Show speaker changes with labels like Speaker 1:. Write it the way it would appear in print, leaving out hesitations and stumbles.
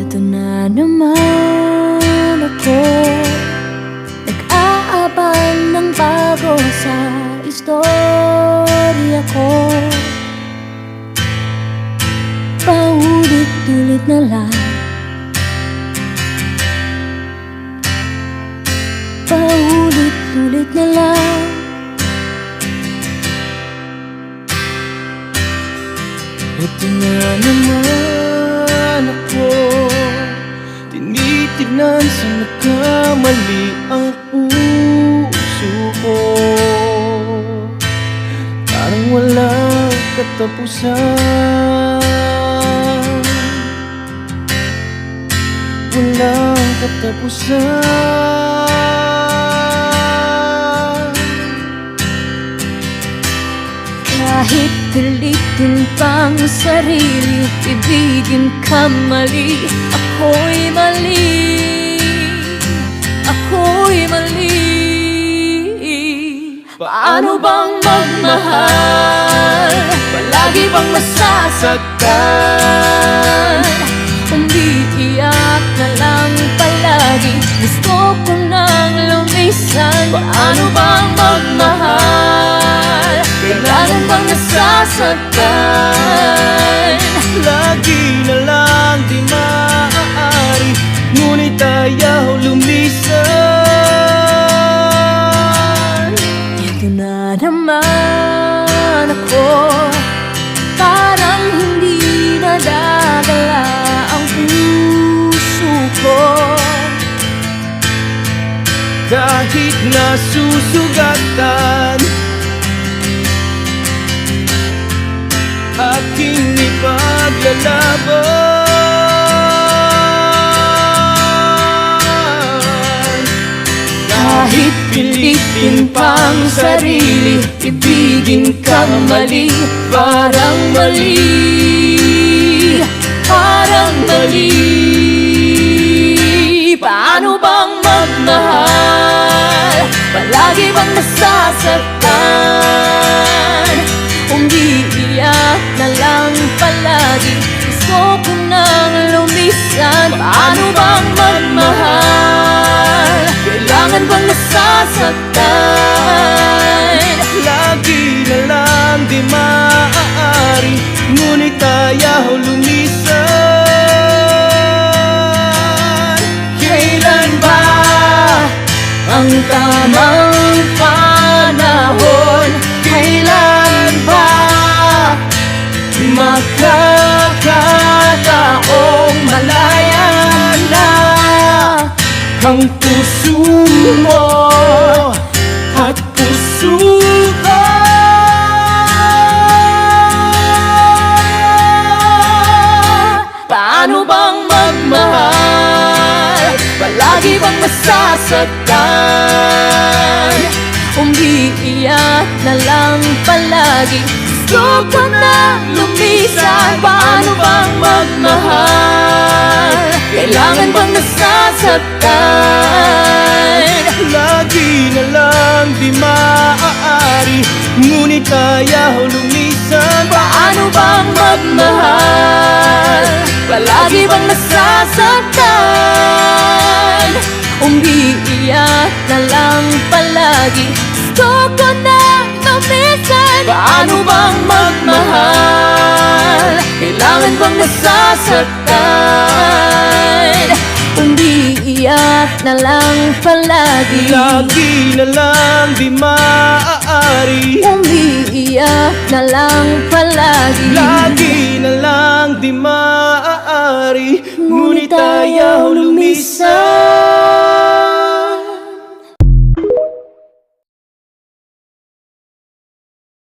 Speaker 1: Ito na naman ako, nag-aabang ng bago sa istorya ko. Paulit-ulit na lang, paulit-ulit na lang.
Speaker 2: Ito na naman ako, tinitignan sa nagkamali ang puso ko. Parang walang katapusan, walang katapusan.
Speaker 1: Kahit pilitin pang sarili, ibigin ka mali. Ako'y mali, ako'y mali. Paano bang magmahal? Palagi bang masasaktan? Umiiyak na lang palagi, gusto ko nang lumisan. Paano bang magmahal? Kailangan bang nasasaktan?
Speaker 2: Lagi na lang di maaari, ngunit ayaw lumisan.
Speaker 1: Ito na naman ako, parang hindi nadadala ang puso ko.
Speaker 2: Kahit nasusugatan, aking ipaglalaban.
Speaker 1: Kahit pilitin pang sarili, ibigin ka mali. Parang mali, parang mali. Paano bang magmahal? Palagi bang nasasaktan? Umiiyak na lang palagi, gusto ko nang lumisan. Paano bang magmahal? Kailangan bang nasasaktan?
Speaker 2: Lagi na lang di maaari, ngunit ayaw lumisan.
Speaker 1: Kailan ba ang tamang panahon? Kailan ba magkakataong malaya na ang puso mo at puso ko? Paano bang magmahal? Palagi bang masasaktan? Umiiyak na lang palagi, gusto ko na lumisan. Paano bang magmahal? Kailangan bang nasasaktan?
Speaker 2: Lagi na lang di maaari, ngunit ayaw lumisan.
Speaker 1: Paano bang magmahal? Palagi bang nasasaktan? Umiiyak na lang palagi, gusto ko na lumisan. Paano bang magmahal? Kailangan bang nasasaktan? Umiiyak na lang palagi,
Speaker 2: Lagi na lang di maaari,
Speaker 1: umiiyak na lang palagi.
Speaker 2: lagi na lang di maaari, ngunit ayaw lumisan.